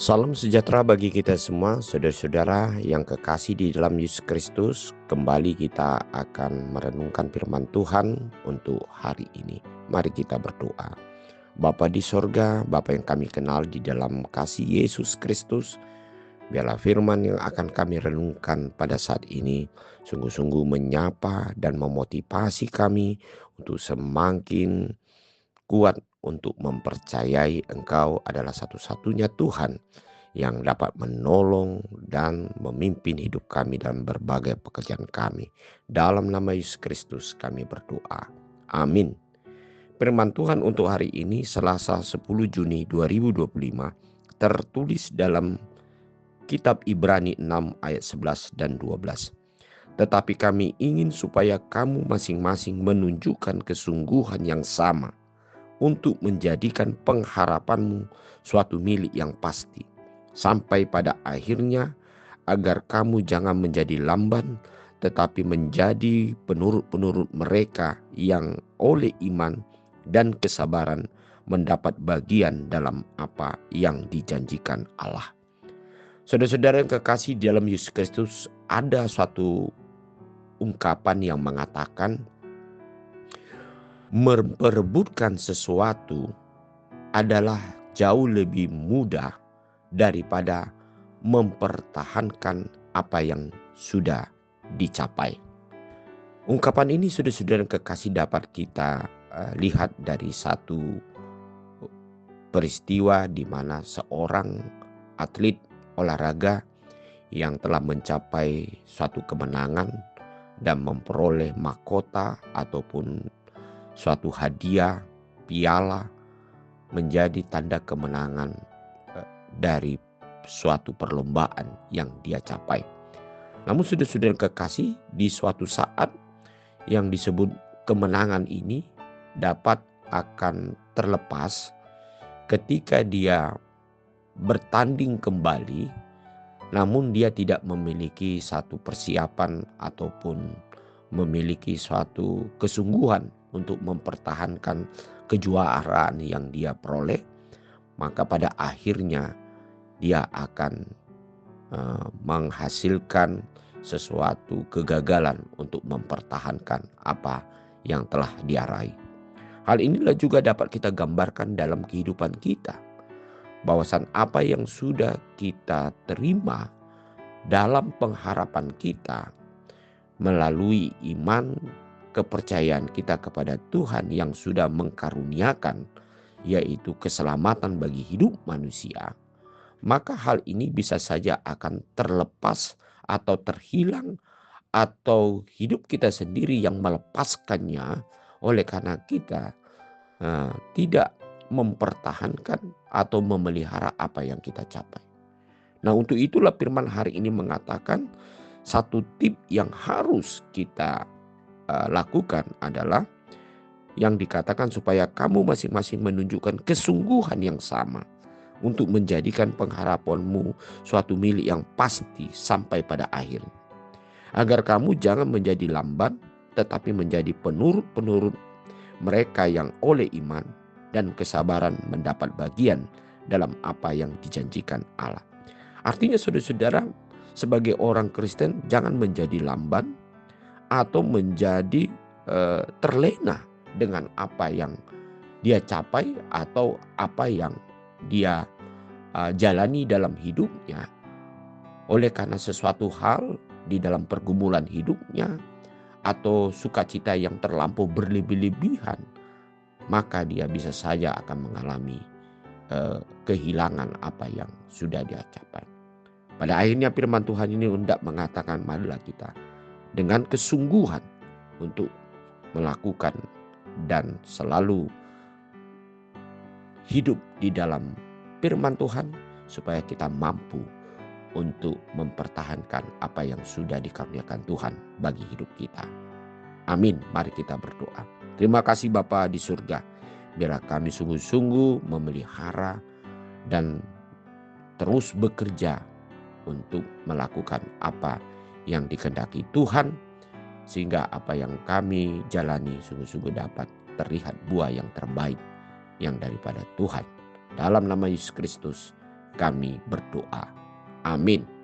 Salam sejahtera bagi kita semua, saudara-saudara yang kekasih di dalam Yesus Kristus. Kembali kita akan merenungkan firman Tuhan untuk hari ini. Mari kita berdoa. Bapa di sorga, Bapa yang kami kenal di dalam kasih Yesus Kristus, biarlah firman yang akan kami renungkan pada saat ini sungguh-sungguh menyapa dan memotivasi kami untuk semakin kuat untuk mempercayai Engkau adalah satu-satunya Tuhan yang dapat menolong dan memimpin hidup kami dalam berbagai pekerjaan kami. Dalam nama Yesus Kristus kami berdoa. Amin. Firman Tuhan untuk hari ini Selasa 10 Juni 2025 tertulis dalam kitab Ibrani 6 ayat 11 dan 12. Tetapi kami ingin supaya kamu masing-masing menunjukkan kesungguhan yang sama untuk menjadikan pengharapanmu suatu milik yang pasti, sampai pada akhirnya agar kamu jangan menjadi lamban, tetapi menjadi penurut-penurut mereka yang oleh iman dan kesabaran mendapat bagian dalam apa yang dijanjikan Allah. Saudara-saudara yang kekasih di dalam Yesus Kristus, ada suatu ungkapan yang mengatakan memperebutkan sesuatu adalah jauh lebih mudah daripada mempertahankan apa yang sudah dicapai. Ungkapan ini saudara-saudara kekasih dapat kita lihat dari satu peristiwa di mana seorang atlet olahraga yang telah mencapai suatu kemenangan dan memperoleh mahkota ataupun suatu hadiah, piala, menjadi tanda kemenangan dari suatu perlombaan yang dia capai. Namun saudara-saudara kekasih, di suatu saat yang disebut kemenangan ini dapat akan terlepas ketika dia bertanding kembali, namun dia tidak memiliki satu persiapan ataupun memiliki suatu kesungguhan untuk mempertahankan kejuaraan yang dia peroleh, maka pada akhirnya dia akan menghasilkan sesuatu kegagalan untuk mempertahankan apa yang telah dia raih. Hal inilah juga dapat kita gambarkan dalam kehidupan kita, bahwasan apa yang sudah kita terima dalam pengharapan kita melalui iman, kepercayaan kita kepada Tuhan yang sudah mengkaruniakan, yaitu keselamatan bagi hidup manusia, maka hal ini bisa saja akan terlepas atau terhilang, atau hidup kita sendiri yang melepaskannya oleh karena kita tidak mempertahankan atau memelihara apa yang kita capai. Nah, untuk itulah firman hari ini mengatakan satu tip yang harus kita lakukan adalah yang dikatakan supaya kamu masing-masing menunjukkan kesungguhan yang sama untuk menjadikan pengharapanmu suatu milik yang pasti sampai pada akhir. Agar kamu jangan menjadi lamban, tetapi menjadi penurut-penurut mereka yang oleh iman dan kesabaran mendapat bagian dalam apa yang dijanjikan Allah. Artinya saudara-saudara, sebagai orang Kristen jangan menjadi lamban atau menjadi terlena dengan apa yang dia capai atau apa yang dia jalani dalam hidupnya. Oleh karena sesuatu hal di dalam pergumulan hidupnya atau sukacita yang terlampau berlebih-lebihan, maka dia bisa saja akan mengalami kehilangan apa yang sudah dia capai. Pada akhirnya firman Tuhan ini hendak mengatakan, marilah kita dengan kesungguhan untuk melakukan dan selalu hidup di dalam firman Tuhan, supaya kita mampu untuk mempertahankan apa yang sudah dikaruniakan Tuhan bagi hidup kita. Amin. Mari kita berdoa. Terima kasih Bapa di surga, biarlah kami sungguh-sungguh memelihara dan terus bekerja untuk melakukan apa yang dikehendaki Tuhan, sehingga apa yang kami jalani sungguh-sungguh dapat terlihat buah yang terbaik yang daripada Tuhan. Dalam nama Yesus Kristus kami berdoa. Amin.